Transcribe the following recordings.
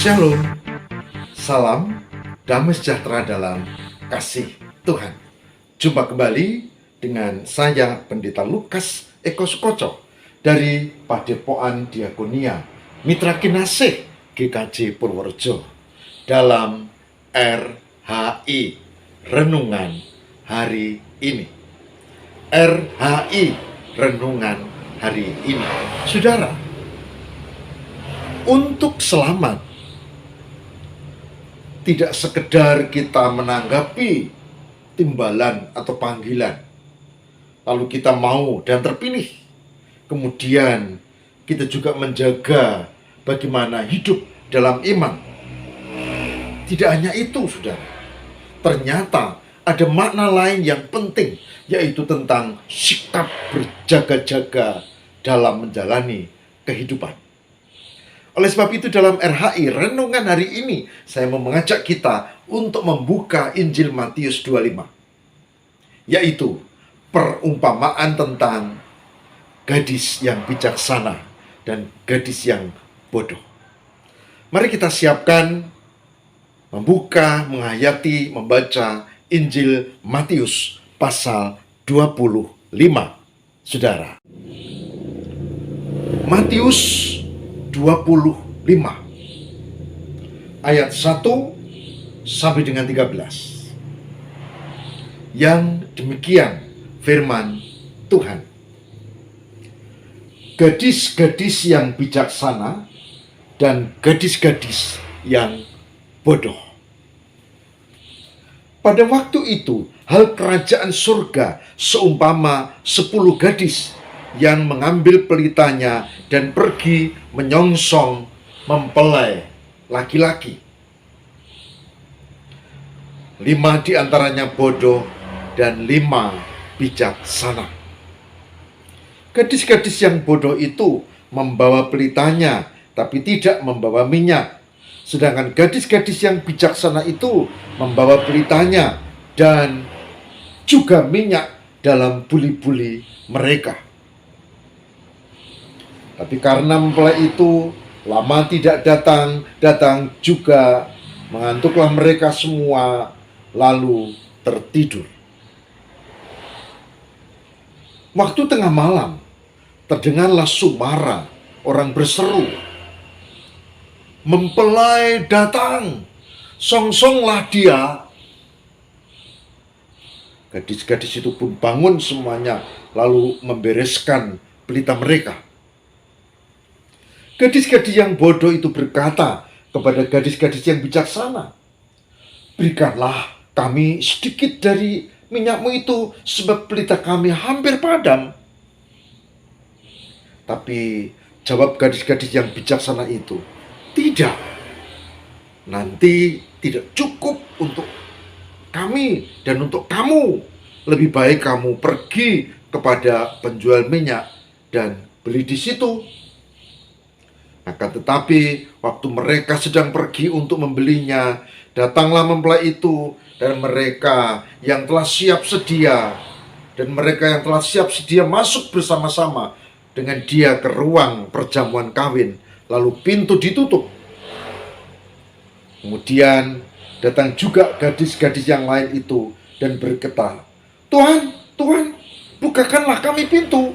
Shalom, salam damai sejahtera dalam kasih Tuhan. Jumpa kembali dengan saya Pendeta Lukas Eko Sukoco dari Padepokan Diakonia Mitra Kinasih GKJ Purworejo dalam RHI Renungan Hari Ini. RHI Renungan Hari Ini. Saudara, untuk selamat tidak sekedar kita menanggapi timbalan atau panggilan, lalu kita mau dan terpilih. Kemudian kita juga menjaga bagaimana hidup dalam iman. Tidak hanya itu, saudara. Ternyata ada makna lain yang penting, yaitu tentang sikap berjaga-jaga dalam menjalani kehidupan. Oleh sebab itu dalam RHI Renungan Hari Ini, saya mau mengajak kita untuk membuka Injil Matius 25. Yaitu perumpamaan tentang gadis yang bijaksana dan gadis yang bodoh. Mari kita siapkan, membuka, menghayati, membaca Injil Matius pasal 25. Saudara, Matius 25 ayat 1 sampai dengan 13. Yang demikian firman Tuhan. Gadis-gadis yang bijaksana dan gadis-gadis yang bodoh. Pada waktu itu, hal kerajaan surga seumpama 10 gadis yang mengambil pelitanya dan pergi menyongsong mempelai laki-laki. 5 di antaranya bodoh dan 5 bijaksana. Gadis-gadis yang bodoh itu membawa pelitanya, tapi tidak membawa minyak. Sedangkan gadis-gadis yang bijaksana itu membawa pelitanya dan juga minyak dalam buli-buli mereka. Tapi karena mempelai itu lama tidak datang juga, mengantuklah mereka semua, lalu tertidur. Waktu tengah malam, terdengarlah suara orang berseru, "Mempelai datang, songsonglah dia." Gadis-gadis itu pun bangun semuanya, lalu membereskan pelita mereka. Gadis-gadis yang bodoh itu berkata kepada gadis-gadis yang bijaksana, "Berikanlah kami sedikit dari minyakmu itu, sebab pelita kami hampir padam." Tapi jawab gadis-gadis yang bijaksana itu, "Tidak, nanti tidak cukup untuk kami dan untuk kamu. Lebih baik kamu pergi kepada penjual minyak dan beli di situ." Akan tetapi waktu mereka sedang pergi untuk membelinya, datanglah mempelai itu, dan mereka yang telah siap sedia masuk bersama-sama dengan dia ke ruang perjamuan kawin, lalu pintu ditutup. Kemudian datang juga gadis-gadis yang lain itu dan berkata, "Tuhan, Tuhan, bukakanlah kami pintu."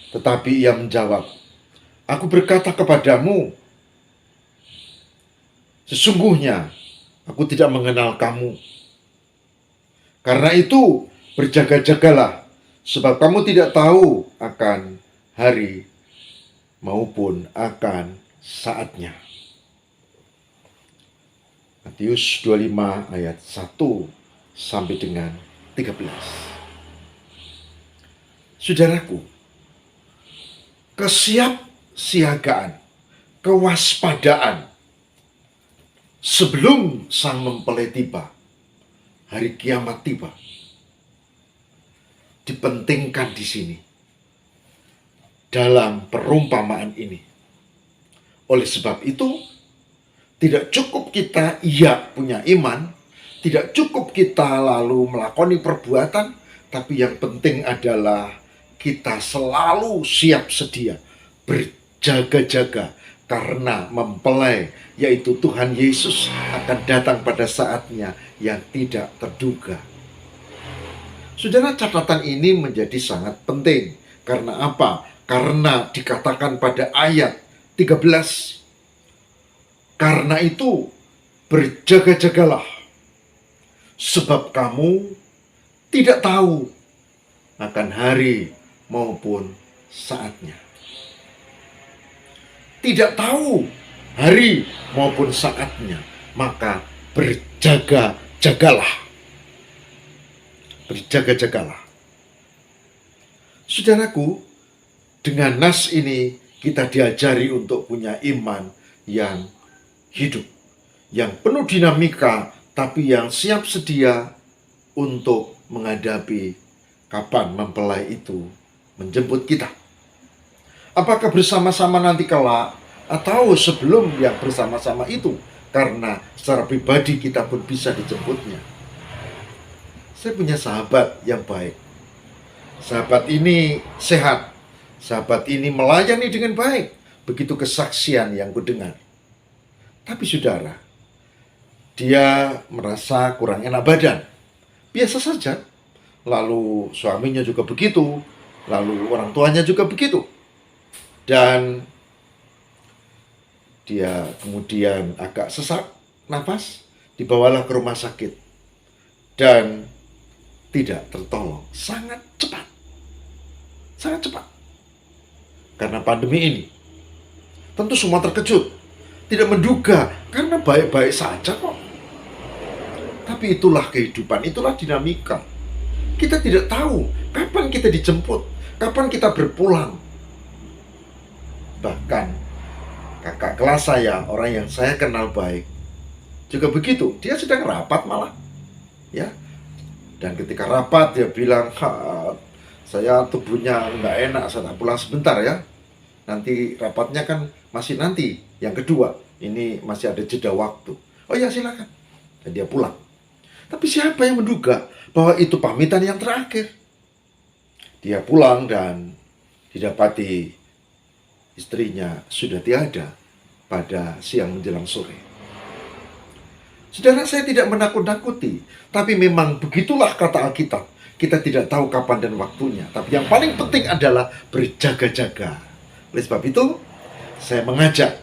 Tetapi ia menjawab, "Aku berkata kepadamu, sesungguhnya aku tidak mengenal kamu. Karena itu berjaga-jagalah, sebab kamu tidak tahu akan hari maupun akan saatnya." Matius 25 ayat 1 sampai dengan 13. Saudaraku, kesiapsiagaan, kewaspadaan sebelum sang mempelai tiba, hari kiamat tiba, dipentingkan di sini dalam perumpamaan ini. Oleh sebab itu, tidak cukup kita punya iman, tidak cukup kita lalu melakoni perbuatan, tapi yang penting adalah kita selalu siap sedia, berjaga-jaga karena mempelai, yaitu Tuhan Yesus, akan datang pada saatnya yang tidak terduga. Saudara, catatan ini menjadi sangat penting. Karena apa? Karena dikatakan pada ayat 13, karena itu berjaga-jagalah, sebab kamu tidak tahu akan hari maupun saatnya. Tidak tahu hari maupun saatnya, maka berjaga-jagalah. Berjaga-jagalah. Saudaraku, dengan nas ini kita diajari untuk punya iman yang hidup, yang penuh dinamika, tapi yang siap sedia untuk menghadapi kapan mempelai itu menjemput kita. Apakah bersama-sama nanti kelak atau sebelum yang bersama-sama itu? Karena secara pribadi kita pun bisa dijemputnya. Saya punya sahabat yang baik. Sahabat ini sehat. Sahabat ini melayani dengan baik. Begitu kesaksian yang kudengar. Tapi saudara, dia merasa kurang enak badan. Biasa saja. Lalu suaminya juga begitu. Lalu orang tuanya juga begitu. Dan dia kemudian agak sesak nafas, dibawalah ke rumah sakit. Dan tidak tertolong. Sangat cepat. Sangat cepat. Karena pandemi ini. Tentu semua terkejut. Tidak menduga, karena baik-baik saja kok. Tapi itulah kehidupan, itulah dinamika. Kita tidak tahu kapan kita dijemput, kapan kita berpulang. Bahkan kakak kelas saya, orang yang saya kenal baik, juga begitu. Dia sedang rapat malah, ya. Dan ketika rapat dia bilang, saya tubuhnya nggak enak, saya tak pulang sebentar ya. Nanti rapatnya kan masih nanti, yang kedua, ini masih ada jeda waktu. Oh ya silakan. Dan dia pulang. Tapi siapa yang menduga bahwa itu pamitan yang terakhir? Dia pulang dan didapati istrinya sudah tiada pada siang menjelang sore. Saudara, saya tidak menakut-nakuti, tapi memang begitulah kata Alkitab. Kita tidak tahu kapan dan waktunya, tapi yang paling penting adalah berjaga-jaga. Oleh sebab itu, saya mengajak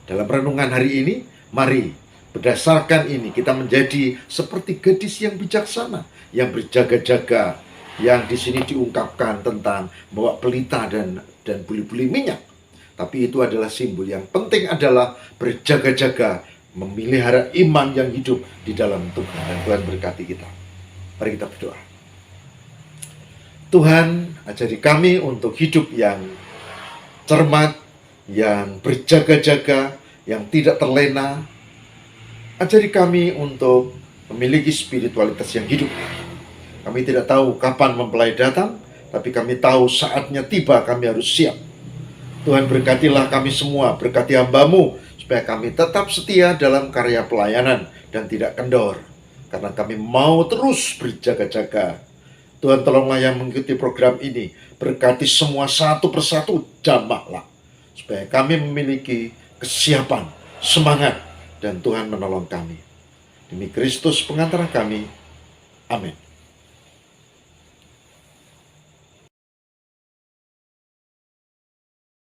dalam renungan hari ini, mari berdasarkan ini kita menjadi seperti gadis yang bijaksana, yang berjaga-jaga, yang di sini diungkapkan tentang bawa pelita dan buli-buli minyak. Tapi itu adalah simbol. Yang penting adalah berjaga-jaga, memelihara iman yang hidup di dalam Tuhan. Dan Tuhan berkati kita. Mari kita berdoa. Tuhan, ajari kami untuk hidup yang cermat, yang berjaga-jaga, yang tidak terlena. Ajari kami untuk memiliki spiritualitas yang hidup. Kami tidak tahu kapan mempelai datang, tapi kami tahu saatnya tiba, kami harus siap. Tuhan, berkatilah kami semua, berkati hamba-Mu, supaya kami tetap setia dalam karya pelayanan dan tidak kendor. Karena kami mau terus berjaga-jaga. Tuhan, tolonglah yang mengikuti program ini, berkati semua satu persatu jamaahlah, supaya kami memiliki kesiapan, semangat, dan Tuhan menolong kami. Demi Kristus pengantara kami. Amin.